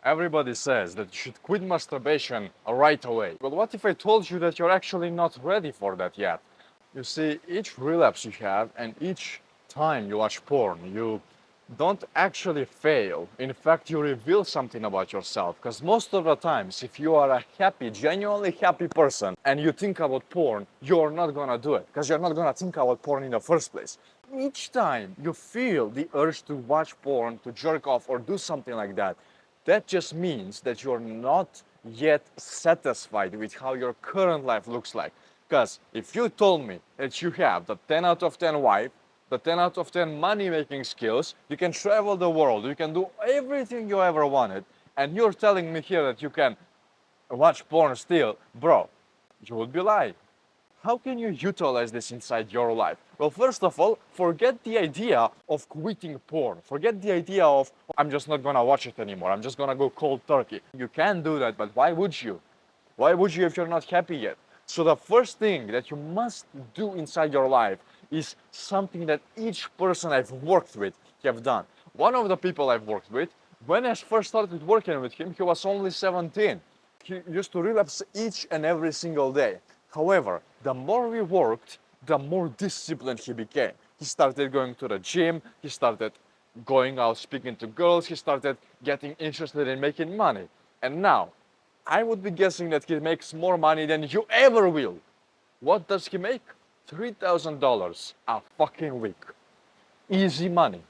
Everybody says that you should quit masturbation right away. But what if I told you that you're actually not ready for that yet? You see, each relapse you have and each time you watch porn, you don't actually fail. In fact, you reveal something about yourself. Because most of the times, if you are a happy, genuinely happy person and you think about porn, you're not gonna do it. Because you're not gonna think about porn in the first place. Each time you feel the urge to watch porn, to jerk off, or do something like that, that just means that you're not yet satisfied with how your current life looks like. Because if you told me that you have the 10 out of 10 wife, the 10 out of 10 money making skills, you can travel the world, you can do everything you ever wanted, and you're telling me here that you can watch porn still, bro, you would be lying. How can you utilize this inside your life? Well, first of all, forget the idea of quitting porn. Forget the idea of, I'm just not gonna watch it anymore. I'm just gonna go cold turkey. You can do that, but why would you? Why would you if you're not happy yet? So the first thing that you must do inside your life is something that each person I've worked with have done. One of the people I've worked with, when I first started working with him, he was only 17. He used to relapse each and every single day. However, the more we worked, the more disciplined he became. He started going to the gym, he started going out speaking to girls, he started getting interested in making money. And now, I would be guessing that he makes more money than you ever will. What does he make? $3,000 a fucking week. Easy money.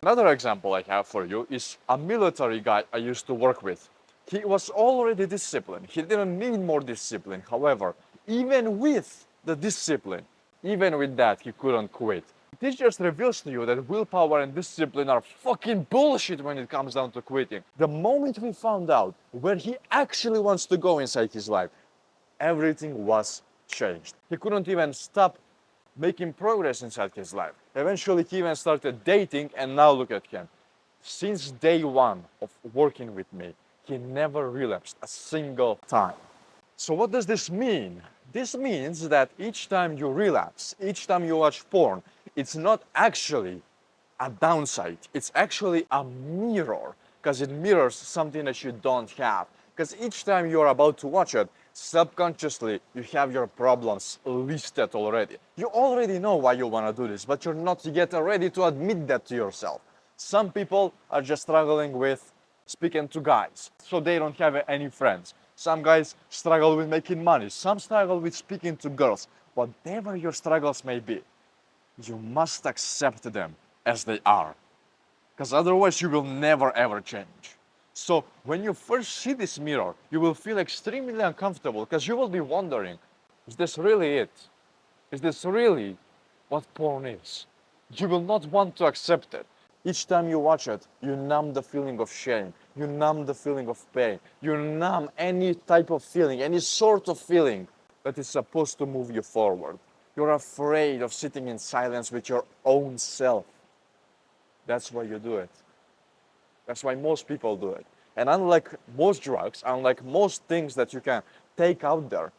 Another example I have for you is a military guy I used to work with. He was already disciplined. He didn't need more discipline. However, even with the discipline, even with that, he couldn't quit. This just reveals to you that willpower and discipline are fucking bullshit when it comes down to quitting. The moment we found out where he actually wants to go inside his life, everything was changed. He couldn't even stop making progress inside his life. Eventually, he even started dating, and now look at him. Since day one of working with me, he never relapsed a single time. So what does this mean? This means that each time you relapse, each time you watch porn, it's not actually a downside. It's actually a mirror because it mirrors something that you don't have. Because each time you're about to watch it, subconsciously you have your problems listed already. You already know why you want to do this, but you're not yet ready to admit that to yourself. Some people are just struggling with speaking to guys, so they don't have any friends. Some guys struggle with making money. Some struggle with speaking to girls. Whatever your struggles may be, you must accept them as they are. Because otherwise, you will never ever change. So, when you first see this mirror, you will feel extremely uncomfortable because you will be wondering, is this really it? Is this really what porn is? You will not want to accept it. Each time you watch it, you numb the feeling of shame. You numb the feeling of pain. You numb any type of feeling, any sort of feeling that is supposed to move you forward. You're afraid of sitting in silence with your own self. That's why you do it. That's why most people do it. And unlike most drugs, unlike most things that you can take out there,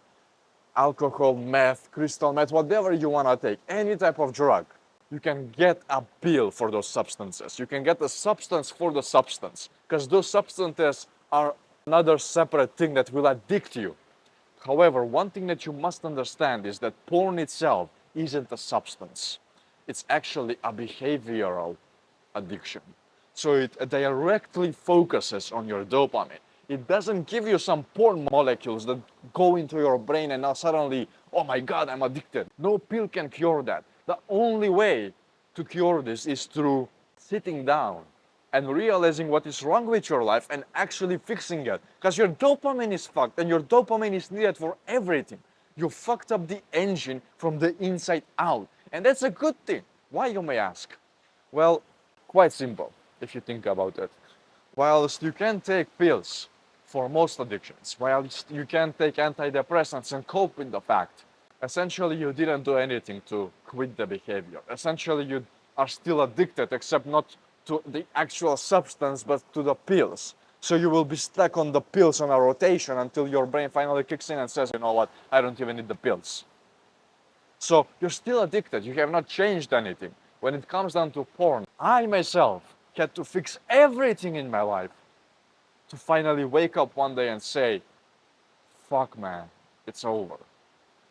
alcohol, meth, crystal meth, whatever you want to take, any type of drug, you can get a pill for those substances. You can get a substance for the substance, because those substances are another separate thing that will addict you. However, one thing that you must understand is that porn itself isn't a substance. It's actually a behavioral addiction. So it directly focuses on your dopamine. It doesn't give you some porn molecules that go into your brain and now suddenly, oh my God, I'm addicted. No pill can cure that. The only way to cure this is through sitting down and realizing what is wrong with your life and actually fixing it. Because your dopamine is fucked and your dopamine is needed for everything. You fucked up the engine from the inside out. And that's a good thing. Why, you may ask? Well, quite simple if you think about it. Whilst you can take pills for most addictions, whilst you can take antidepressants and cope with the fact, essentially you didn't do anything to quit the behavior. Essentially you are still addicted, except not to the actual substance but to the pills. So you will be stuck on the pills on a rotation until your brain finally kicks in and says, you know what, I don't even need the pills. So you're still addicted, you have not changed anything. When it comes down to porn, I myself had to fix everything in my life to finally wake up one day and say, fuck man, it's over.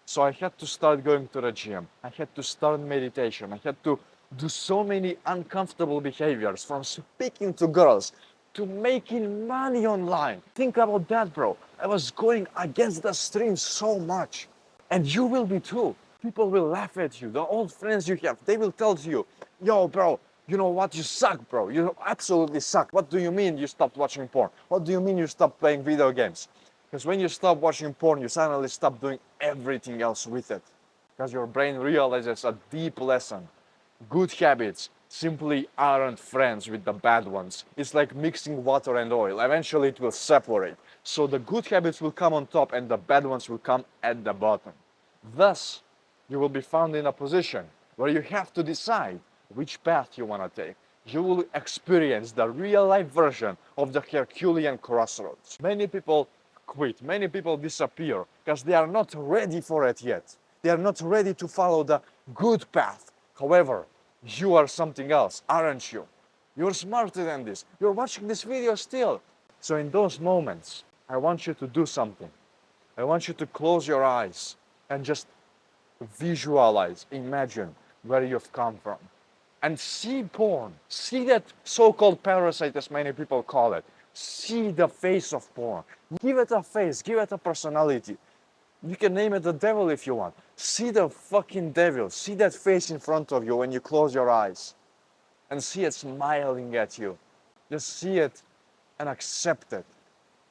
So I had to start going to the gym. I had to start meditation. I had to do so many uncomfortable behaviors, from speaking to girls to making money online. Think about that, bro. I was going against the stream so much. And you will be too. People will laugh at you. The old friends you have, they will tell you, yo, bro, you know what? You suck, bro. You absolutely suck. What do you mean you stopped watching porn? What do you mean you stopped playing video games? Because when you stop watching porn, you suddenly stop doing everything else with it. Because your brain realizes a deep lesson. Good habits simply aren't friends with the bad ones. It's like mixing water and oil. Eventually it will separate. So the good habits will come on top and the bad ones will come at the bottom. Thus, you will be found in a position where you have to decide which path you want to take. You will experience the real life version of the Herculean crossroads. Many people quit, many people disappear because they are not ready for it yet. They are not ready to follow the good path. However, you are something else, aren't you? You're smarter than this. You're watching this video still. So in those moments, I want you to do something. I want you to close your eyes and just visualize, imagine where you've come from. And see porn. See that so-called parasite, as many people call it. See the face of porn. Give it a face, give it a personality. You can name it the devil if you want. See the fucking devil. See that face in front of you when you close your eyes. And see it smiling at you. Just see it and accept it.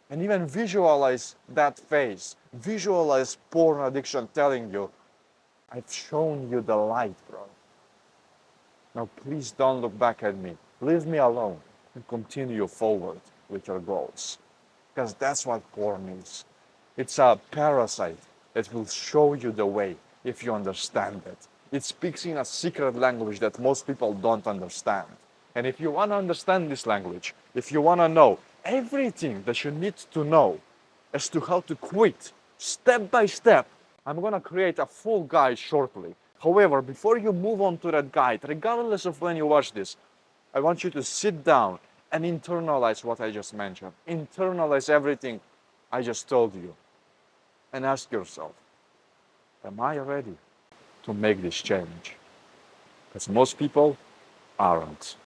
And even visualize that face. Visualize porn addiction telling you, I've shown you the light, bro. Now please don't look back at me. Leave me alone and continue forward with your goals. Because that's what porn is. It's a parasite that will show you the way if you understand it. It speaks in a secret language that most people don't understand. And if you want to understand this language, if you want to know everything that you need to know as to how to quit step by step, I'm going to create a full guide shortly. However, before you move on to that guide, regardless of when you watch this, I want you to sit down and internalize what I just mentioned. Internalize everything I just told you. And ask yourself, am I ready to make this change? Because most people aren't.